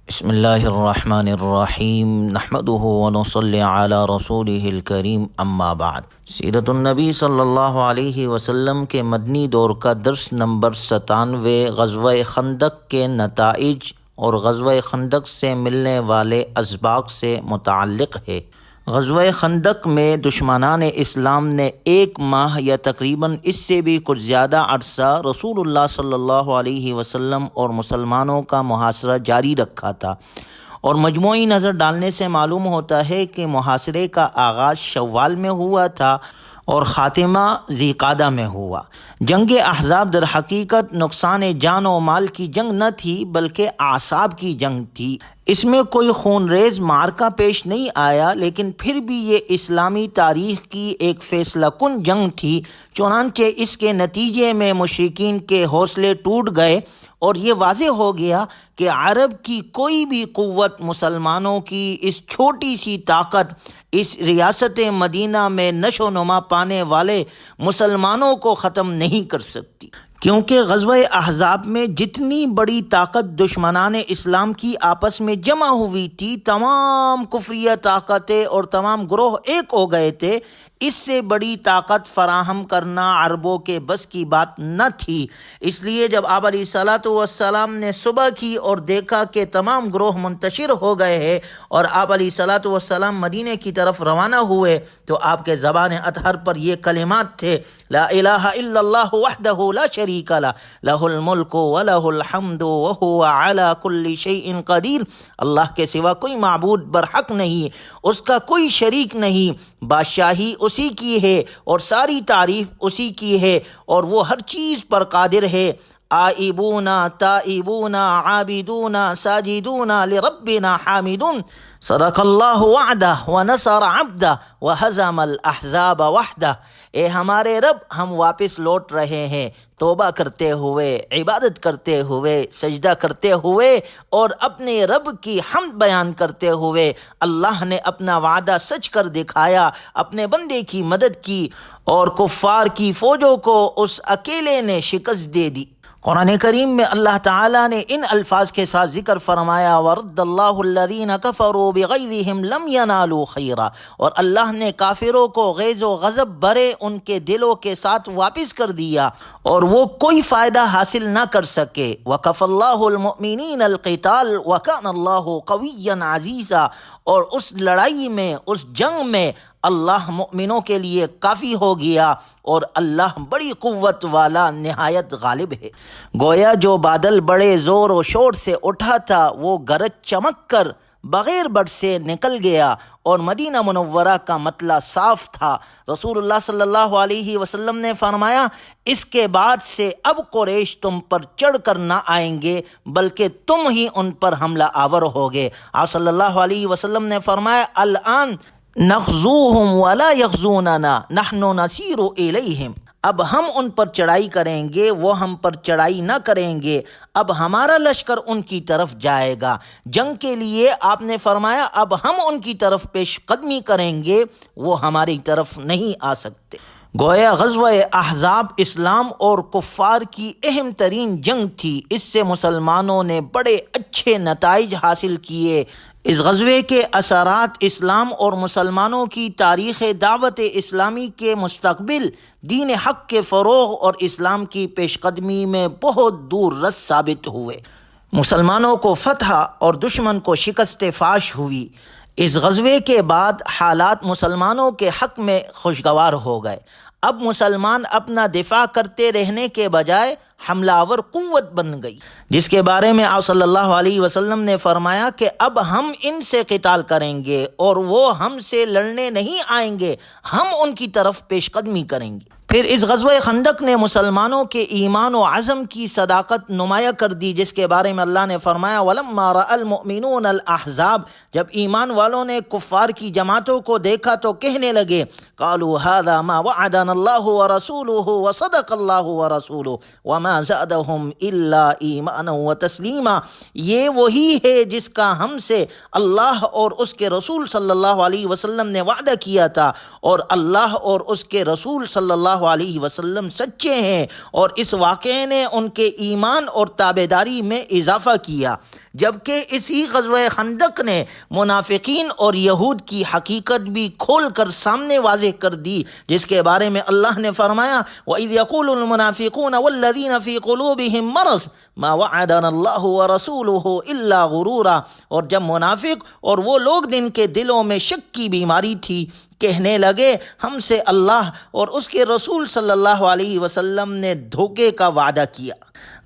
بسم اللہ الرحمن الرحیم نحمده ونصلی علی رسولہ الکریم اما بعد۔ سیرت النبی صلی اللہ علیہ وسلم کے مدنی دور کا درس نمبر 97 غزوہ خندق کے نتائج اور غزوہ خندق سے ملنے والے اسباق سے متعلق ہے۔ غزوہ خندق میں دشمنان اسلام نے 1 ماہ یا تقریباً اس سے بھی کچھ زیادہ عرصہ رسول اللہ صلی اللہ علیہ وسلم اور مسلمانوں کا محاصرہ جاری رکھا تھا، اور مجموعی نظر ڈالنے سے معلوم ہوتا ہے کہ محاصرے کا آغاز شوال میں ہوا تھا اور خاتمہ ذی قعدہ میں ہوا۔ جنگ احزاب در حقیقت نقصان جان و مال کی جنگ نہ تھی بلکہ اعصاب کی جنگ تھی۔ اس میں کوئی خون ریز معرکہ پیش نہیں آیا، لیکن پھر بھی یہ اسلامی تاریخ کی ایک فیصلہ کن جنگ تھی۔ چنانچہ اس کے نتیجے میں مشرکین کے حوصلے ٹوٹ گئے اور یہ واضح ہو گیا کہ عرب کی کوئی بھی قوت مسلمانوں کی اس چھوٹی سی طاقت، اس ریاست مدینہ میں نشو و نما پانے والے مسلمانوں کو ختم نہیں کر سکتی، کیونکہ غزوہ احزاب میں جتنی بڑی طاقت دشمنان اسلام کی آپس میں جمع ہوئی تھی، تمام کفریہ طاقتیں اور تمام گروہ ایک ہو گئے تھے۔ اس سے بڑی طاقت فراہم کرنا عربوں کے بس کی بات نہ تھی۔ اس لیے جب آپ علیہ الصلوۃ والسلام نے صبح کی اور دیکھا کہ تمام گروہ منتشر ہو گئے ہیں اور آپ علیہ الصلوۃ والسلام مدینے کی طرف روانہ ہوئے، تو آپ کے زبان اطہر پر یہ کلمات تھے: لا الہ الا اللہ وحدہ لا شریک لہ، لہ الملک ولہ الحمد وہو علی کل شیء قدیر۔ اللہ کے سوا کوئی معبود برحق نہیں، اس کا کوئی شریک نہیں، بادشاہی اسی کی ہے اور ساری تعریف اسی کی ہے، اور وہ ہر چیز پر قادر ہے۔ آئبون تائبون عابدون ساجدون لربنا حامدون، صدق اللہ وعدہ ونصر عبدہ وہزم الاحزاب وحدہ۔ اے ہمارے رب، ہم واپس لوٹ رہے ہیں، توبہ کرتے ہوئے، عبادت کرتے ہوئے، سجدہ کرتے ہوئے اور اپنے رب کی حمد بیان کرتے ہوئے۔ اللہ نے اپنا وعدہ سچ کر دکھایا، اپنے بندے کی مدد کی اور کفار کی فوجوں کو اس اکیلے نے شکست دے دی۔ قرآن کریم میں اللہ تعالیٰ نے ان الفاظ کے ساتھ ذکر فرمایا: وَرَدَّ اللَّهُ الَّذِينَ كَفَرُوا بِغَيْظِهِمْ لَمْ يَنَالُوا خَيْرًا، اور اللہ نے کافروں کو غیظ و غضب بھرے ان کے دلوں کے ساتھ واپس کر دیا اور وہ کوئی فائدہ حاصل نہ کر سکے۔ وَكَفَى اللَّهُ الْمُؤْمِنِينَ الْقِتَالَ وَكَانَ اللَّهُ قَوِيًّا عَزِيزًا، اور اس لڑائی میں، اس جنگ میں اللہ مؤمنوں کے لیے کافی ہو گیا اور اللہ بڑی قوت والا نہایت غالب ہے۔ گویا جو بادل بڑے زور و شور سے اٹھا تھا وہ گرج چمک کر بغیر بڑھ سے نکل گیا اور مدینہ منورہ کا مطلع صاف تھا۔ رسول اللہ صلی اللہ علیہ وسلم نے فرمایا: اس کے بعد سے اب قریش تم پر چڑھ کر نہ آئیں گے بلکہ تم ہی ان پر حملہ آور ہوگے۔ آپ صلی اللہ علیہ وسلم نے فرمایا: الآن نغزوہم ولا یغزوننا نحن نسیر الیہم، اب ہم ان پر چڑھائی کریں گے، وہ ہم پر چڑھائی نہ کریں گے، اب ہمارا لشکر ان کی طرف جائے گا۔ جنگ کے لیے آپ نے فرمایا اب ہم ان کی طرف پیش قدمی کریں گے، وہ ہماری طرف نہیں آ سکتے۔ گویا غزوہ احزاب اسلام اور کفار کی اہم ترین جنگ تھی۔ اس سے مسلمانوں نے بڑے اچھے نتائج حاصل کیے۔ اس غزوے کے اثرات اسلام اور مسلمانوں کی تاریخ دعوت اسلامی کے مستقبل، دین حق کے فروغ اور اسلام کی پیش قدمی میں بہت دور رس ثابت ہوئے۔ مسلمانوں کو فتح اور دشمن کو شکست فاش ہوئی۔ اس غزوے کے بعد حالات مسلمانوں کے حق میں خوشگوار ہو گئے۔ اب مسلمان اپنا دفاع کرتے رہنے کے بجائے حملہ آور قوت بن گئی، جس کے بارے میں آپ صلی اللہ علیہ وسلم نے فرمایا کہ اب ہم ان سے قتال کریں گے اور وہ ہم سے لڑنے نہیں آئیں گے، ہم ان کی طرف پیش قدمی کریں گے۔ پھر اس غزوہ خندق نے مسلمانوں کے ایمان و عزم کی صداقت نمایاں کر دی، جس کے بارے میں اللہ نے فرمایا: وَلَمَّا رَأَى الْمُؤْمِنُونَ الْأَحْزَابَ، جب ایمان والوں نے کفار کی جماعتوں کو دیکھا تو کہنے لگے: قَالُوا هَذَا مَا وَعَدَنَا اللَّهُ وَرَسُولُهُ وَصَدَقَ اللَّهُ وَرَسُولُهُ وَمَا زَادَهُمْ إِلَّا إِيمَانًا وَتَسْلِيمًا، یہ وہی ہے جس کا ہم سے اللہ اور اس کے رسول صلی اللہ علیہ وسلم نے وعدہ کیا تھا، اور اللہ اور اس کے رسول صلی اللہ علیہ وسلم سچے ہیں، اور اس واقعے نے ان کے ایمان اور تابعداری میں اضافہ کیا۔ جبکہ اسی غزوہ خندق نے منافقین اور یہود کی حقیقت بھی کھول کر سامنے واضح کر دی، جس کے بارے میں اللہ نے فرمایا وَإِذْ يَقُولُ الْمُنَافِقُونَ وَالَّذِينَ فِي قُلُوبِهِم مَّرَضٌ مَّا وَعَدَنَا اللَّهُ وَرَسُولُهُ إِلَّا غُرُورًا، اور جب منافق اور وہ لوگ جن کے دلوں میں شک کی بیماری تھی کہنے لگے ہم سے اللہ اور اس کے رسول صلی اللہ علیہ وسلم نے دھوکے کا وعدہ کیا۔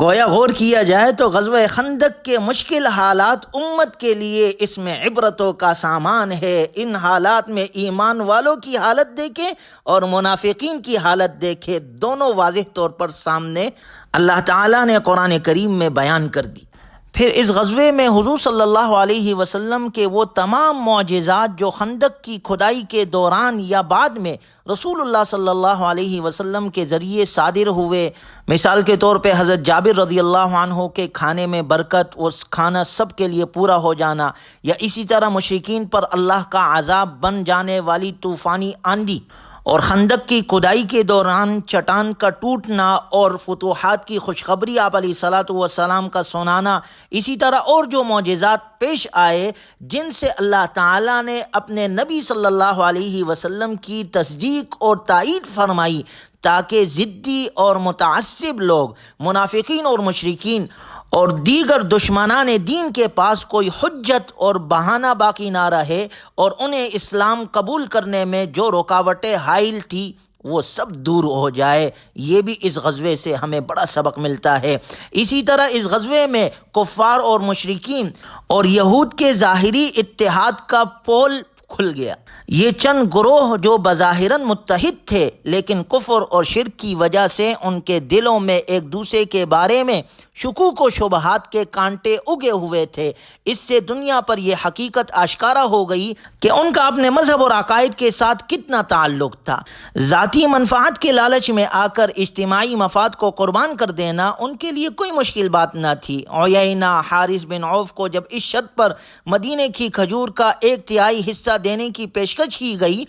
گویا غور کیا جائے تو غزوہ خندق کے مشکل حالات امت کے لیے اس میں عبرتوں کا سامان ہے۔ ان حالات میں ایمان والوں کی حالت دیکھیں اور منافقین کی حالت دیکھیں، دونوں واضح طور پر سامنے اللہ تعالیٰ نے قرآن کریم میں بیان کر دی۔ پھر اس غزوے میں حضور صلی اللہ علیہ وسلم کے وہ تمام معجزات جو خندق کی کھدائی کے دوران یا بعد میں رسول اللہ صلی اللہ علیہ وسلم کے ذریعے صادر ہوئے، مثال کے طور پہ حضرت جابر رضی اللہ عنہ کے کھانے میں برکت، وہ کھانا سب کے لیے پورا ہو جانا، یا اسی طرح مشرکین پر اللہ کا عذاب بن جانے والی طوفانی آندھی، اور خندق کی کھدائی کے دوران چٹان کا ٹوٹنا اور فتوحات کی خوشخبری آپ علیہ الصلاۃ والسلام کا سنانا، اسی طرح اور جو معجزات پیش آئے جن سے اللہ تعالیٰ نے اپنے نبی صلی اللہ علیہ وسلم کی تصدیق اور تائید فرمائی تاکہ ضدی اور متعصب لوگ، منافقین اور مشرکین اور دیگر دشمنان دین کے پاس کوئی حجت اور بہانہ باقی نہ رہے، اور انہیں اسلام قبول کرنے میں جو رکاوٹیں حائل تھی وہ سب دور ہو جائے۔ یہ بھی اس غزوے سے ہمیں بڑا سبق ملتا ہے۔ اسی طرح اس غزوے میں کفار اور مشرکین اور یہود کے ظاہری اتحاد کا پول کھل گیا۔ یہ چند گروہ جو بظاہراً متحد تھے لیکن کفر اور شرک کی وجہ سے ان کے دلوں میں ایک دوسرے کے بارے میں شکوک و شبہات کے کانٹے اگے ہوئے تھے، اس سے دنیا پر یہ حقیقت آشکارا ہو گئی کہ ان کا اپنے مذہب اور عقائد کے ساتھ کتنا تعلق تھا۔ ذاتی منفعت کے لالچ میں آ کر اجتماعی مفاد کو قربان کر دینا ان کے لیے کوئی مشکل بات نہ تھی۔ عیینہ حارث بن عوف کو جب اس شرط پر مدینے کی کھجور کا 1/3 حصہ دینے کی پیشکش کی گئی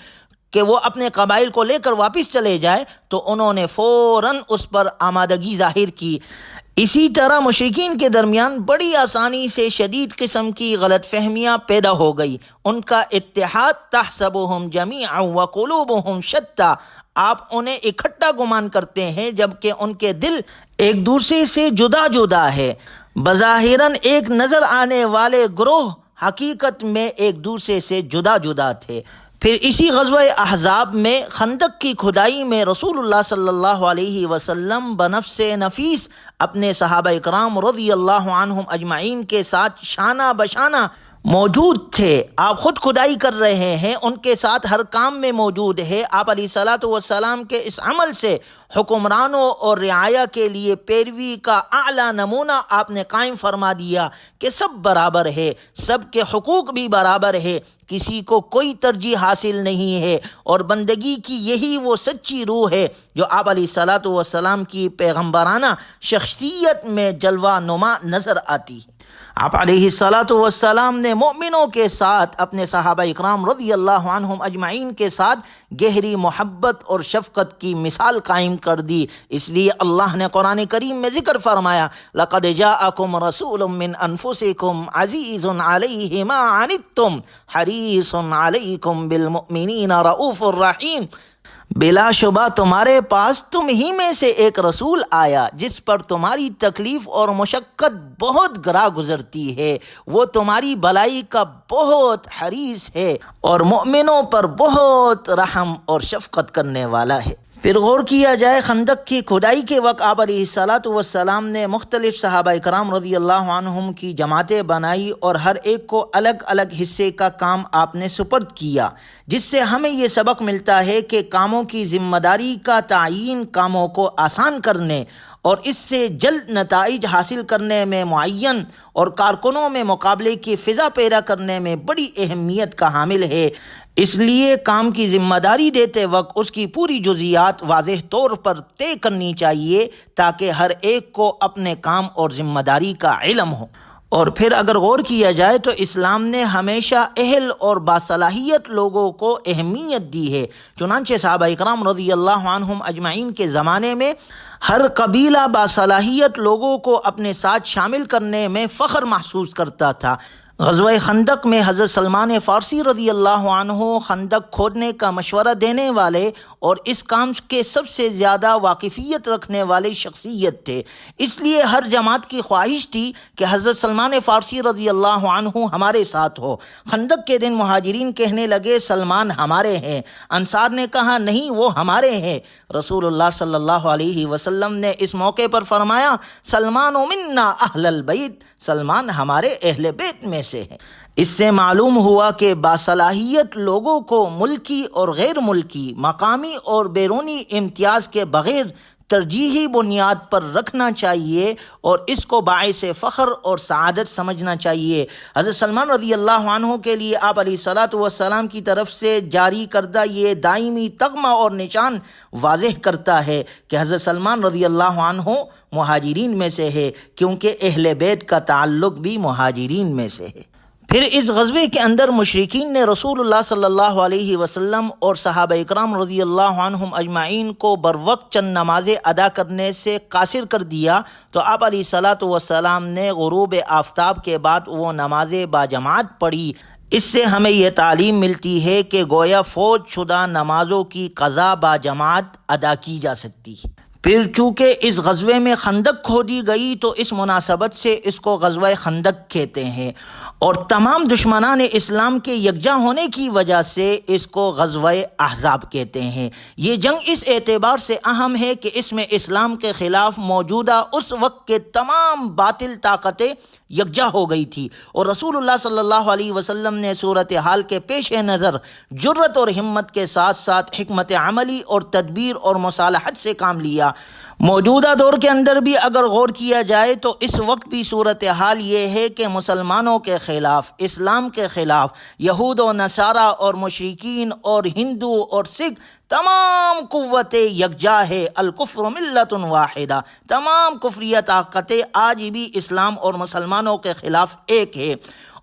کہ وہ اپنے قبائل کو لے کر واپس چلے جائے تو انہوں نے فوراً اس پر آمادگی ظاہر کی۔ اسی طرح مشرکین کے درمیان بڑی آسانی سے شدید قسم کی غلط فہمیاں پیدا ہو گئی۔ ان کا اتحاد تحسبهم جمیعا وقلوبهم شتى، آپ انہیں اکٹھا گمان کرتے ہیں جبکہ ان کے دل ایک دوسرے سے جدا جدا ہے۔ بظاہراً ایک نظر آنے والے گروہ حقیقت میں ایک دوسرے سے جدا جدا تھے۔ پھر اسی غزوہ احزاب میں خندق کی کھدائی میں رسول اللہ صلی اللہ علیہ وسلم بنفس نفیس اپنے صحابہ اکرام رضی اللہ عنہم اجمعین کے ساتھ شانہ بشانہ موجود تھے۔ آپ خود کھدائی کر رہے ہیں، ان کے ساتھ ہر کام میں موجود ہے۔ آپ علیہ الصلاۃ والسلام کے اس عمل سے حکمرانوں اور رعایا کے لیے پیروی کا اعلیٰ نمونہ آپ نے قائم فرما دیا کہ سب برابر ہے، سب کے حقوق بھی برابر ہے، کسی کو کوئی ترجیح حاصل نہیں ہے، اور بندگی کی یہی وہ سچی روح ہے جو آپ علیہ الصلاۃ والسلام کی پیغمبرانہ شخصیت میں جلوہ نما نظر آتی ہے۔ آپ علیہ الصلاۃ والسلام نے مومنوں کے ساتھ اپنے صحابہ اکرام رضی اللہ عنہم اجمعین کے ساتھ گہری محبت اور شفقت کی مثال قائم کر دی۔ اس لیے اللہ نے قرآن کریم میں ذکر فرمایا لَقَدْ جَاءَكُمْ رَسُولٌ مِّنْ أَنفُسِكُمْ عَزِيزٌ عَلَيْهِ مَا عَنِتُّمْ حَرِيصٌ عَلَيْكُمْ بِالْمُؤْمِنِينَ رَءُوفٌ رَحِيمٌ، بلا شبہ تمہارے پاس تم ہی میں سے ایک رسول آیا جس پر تمہاری تکلیف اور مشقت بہت گراں گزرتی ہے، وہ تمہاری بھلائی کا بہت حریص ہے اور مومنوں پر بہت رحم اور شفقت کرنے والا ہے۔ پھر غور کیا جائے خندق کی کھدائی کے وقت آپ علیہ الصلاۃ والسلام نے مختلف صحابہ اکرام رضی اللہ عنہم کی جماعتیں بنائی اور ہر ایک کو الگ الگ حصے کا کام آپ نے سپرد کیا، جس سے ہمیں یہ سبق ملتا ہے کہ کاموں کی ذمہ داری کا تعین کاموں کو آسان کرنے اور اس سے جلد نتائج حاصل کرنے میں معین اور کارکنوں میں مقابلے کی فضا پیدا کرنے میں بڑی اہمیت کا حامل ہے۔ اس لیے کام کی ذمہ داری دیتے وقت اس کی پوری جزیات واضح طور پر طے کرنی چاہیے تاکہ ہر ایک کو اپنے کام اور ذمہ داری کا علم ہو۔ اور پھر اگر غور کیا جائے تو اسلام نے ہمیشہ اہل اور باصلاحیت لوگوں کو اہمیت دی ہے، چنانچہ صحابہ اکرام رضی اللہ عنہم اجمعین کے زمانے میں ہر قبیلہ باصلاحیت لوگوں کو اپنے ساتھ شامل کرنے میں فخر محسوس کرتا تھا۔ غزوہ خندق میں حضرت سلمان فارسی رضی اللہ عنہ خندق کھودنے کا مشورہ دینے والے اور اس کام کے سب سے زیادہ واقفیت رکھنے والے شخصیت تھے۔ اس لیے ہر جماعت کی خواہش تھی کہ حضرت سلمان فارسی رضی اللہ عنہ ہمارے ساتھ ہو۔ خندق کے دن مہاجرین کہنے لگے سلمان ہمارے ہیں، انصار نے کہا نہیں وہ ہمارے ہیں۔ رسول اللہ صلی اللہ علیہ وسلم نے اس موقع پر فرمایا سلمان منا اہل البیت، سلمان ہمارے اہل بیت میں سے ہے۔ اس سے معلوم ہوا کہ باصلاحیت لوگوں کو ملکی اور غیر ملکی، مقامی اور بیرونی امتیاز کے بغیر ترجیحی بنیاد پر رکھنا چاہیے اور اس کو باعث فخر اور سعادت سمجھنا چاہیے۔ حضرت سلمان رضی اللہ عنہ کے لیے آپ علیہ الصلاۃ والسلام کی طرف سے جاری کردہ یہ دائمی تغمہ اور نشان واضح کرتا ہے کہ حضرت سلمان رضی اللہ عنہ مہاجرین میں سے ہے، کیونکہ اہل بیت کا تعلق بھی مہاجرین میں سے ہے۔ پھر اس غزوے کے اندر مشرکین نے رسول اللہ صلی اللہ علیہ وسلم اور صحابہ اکرام رضی اللہ عنہم اجمعین کو بروقت چند نمازیں ادا کرنے سے قاصر کر دیا، تو آپ علیہ الصلاۃ والسلام نے غروب آفتاب کے بعد وہ نمازیں باجماعت پڑھی۔ اس سے ہمیں یہ تعلیم ملتی ہے کہ گویا فوت شدہ نمازوں کی قضا باجماعت ادا کی جا سکتی ہے۔ پھر چونکہ اس غزوے میں خندق کھودی گئی تو اس مناسبت سے اس کو غزوہ خندق کہتے ہیں، اور تمام دشمنان اسلام کے یکجا ہونے کی وجہ سے اس کو غزوہ احزاب کہتے ہیں۔ یہ جنگ اس اعتبار سے اہم ہے کہ اس میں اسلام کے خلاف موجودہ اس وقت کے تمام باطل طاقتیں یکجا ہو گئی تھی، اور رسول اللہ صلی اللہ علیہ وسلم نے صورتحال کے پیش نظر جرت اور ہمت کے ساتھ ساتھ حکمت عملی اور تدبیر اور مصالحت سے کام لیا۔ موجودہ دور کے اندر بھی اگر غور کیا جائے تو اس وقت بھی صورتحال یہ ہے کہ مسلمانوں کے خلاف، اسلام کے خلاف یہود و نصارہ اور مشرکین اور ہندو اور سکھ تمام قوتیں یکجا ہے۔ الکفر ملت واحدہ، تمام کفریہ طاقتیں آج بھی اسلام اور مسلمانوں کے خلاف ایک ہے۔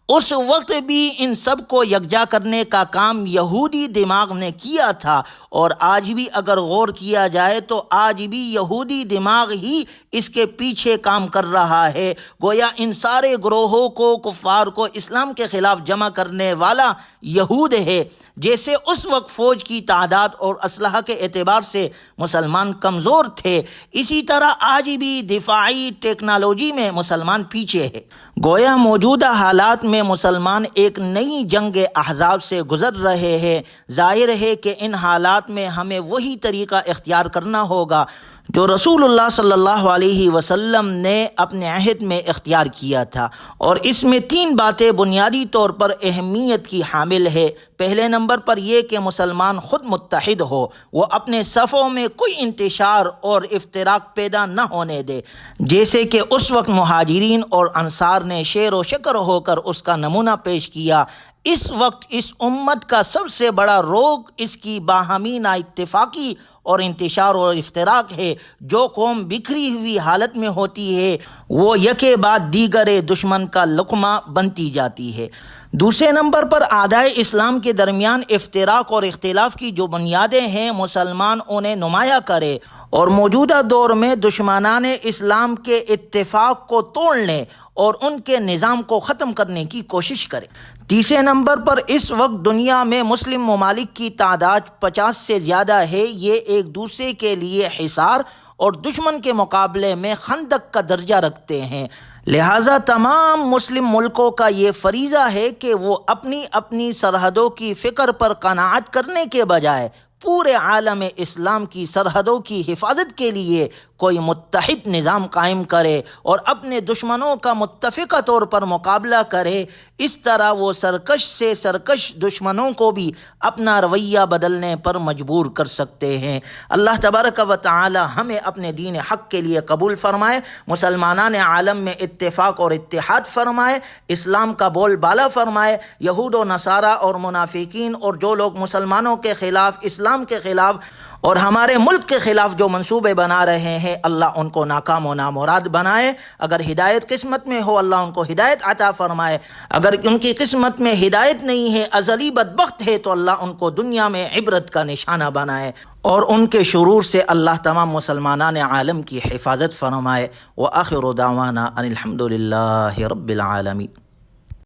اس وقت بھی ان سب کو یکجا کرنے کا کام یہودی دماغ نے کیا تھا، اور آج بھی اگر غور کیا جائے تو آج بھی یہودی دماغ ہی اس کے پیچھے کام کر رہا ہے۔ گویا ان سارے گروہوں کو، کفار کو اسلام کے خلاف جمع کرنے والا یہود ہے۔ جیسے اس وقت فوج کی تعداد اور اسلحہ کے اعتبار سے مسلمان کمزور تھے، اسی طرح آج بھی دفاعی ٹیکنالوجی میں مسلمان پیچھے ہے۔ گویا موجودہ حالات میں مسلمان ایک نئی جنگ احزاب سے گزر رہے ہیں۔ ظاہر ہے کہ ان حالات میں ہمیں وہی طریقہ اختیار کرنا ہوگا جو رسول اللہ صلی اللہ علیہ وسلم نے اپنے عہد میں اختیار کیا تھا، اور اس میں تین باتیں بنیادی طور پر اہمیت کی حامل ہے۔ پہلے نمبر پر یہ کہ مسلمان خود متحد ہو، وہ اپنے صفوں میں کوئی انتشار اور افتراق پیدا نہ ہونے دے، جیسے کہ اس وقت مہاجرین اور انصار نے شیر و شکر ہو کر اس کا نمونہ پیش کیا۔ اس وقت اس امت کا سب سے بڑا روگ اس کی باہمی نا اتفاقی اور انتشار اور افتراق ہے۔ جو قوم بکھری ہوئی حالت میں ہوتی ہے وہ یکے بعد دیگر دشمن کا لقمہ بنتی جاتی ہے۔ دوسرے نمبر پر اعدائے اسلام کے درمیان افتراق اور اختلاف کی جو بنیادیں ہیں، مسلمان انہیں نمایاں کرے اور موجودہ دور میں دشمنان اسلام کے اتفاق کو توڑنے اور ان کے نظام کو ختم کرنے کی کوشش کرے۔ تیسرے نمبر پر اس وقت دنیا میں مسلم ممالک کی تعداد 50 سے زیادہ ہے۔ یہ ایک دوسرے کے لیے حصار اور دشمن کے مقابلے میں خندق کا درجہ رکھتے ہیں، لہٰذا تمام مسلم ملکوں کا یہ فریضہ ہے کہ وہ اپنی اپنی سرحدوں کی فکر پر قناعت کرنے کے بجائے پورے عالم اسلام کی سرحدوں کی حفاظت کے لیے کوئی متحد نظام قائم کرے اور اپنے دشمنوں کا متفقہ طور پر مقابلہ کرے۔ اس طرح وہ سرکش سے سرکش دشمنوں کو بھی اپنا رویہ بدلنے پر مجبور کر سکتے ہیں۔ اللہ تبارک و تعالی ہمیں اپنے دین حق کے لیے قبول فرمائے، مسلمانان عالم میں اتفاق اور اتحاد فرمائے، اسلام کا بول بالا فرمائے، یہود و نصارہ اور منافقین اور جو لوگ مسلمانوں کے خلاف، اسلام کے خلاف اور ہمارے ملک کے خلاف جو منصوبے بنا رہے ہیں اللہ ان کو ناکام و نامراد بنائے۔ اگر ہدایت قسمت میں ہو اللہ ان کو ہدایت عطا فرمائے، اگر ان کی قسمت میں ہدایت نہیں ہے، ازلی بدبخت ہے، تو اللہ ان کو دنیا میں عبرت کا نشانہ بنائے اور ان کے شرور سے اللہ تمام مسلمانان عالم کی حفاظت فرمائے۔ وآخر دعوانا ان الحمد للہ رب العالمین۔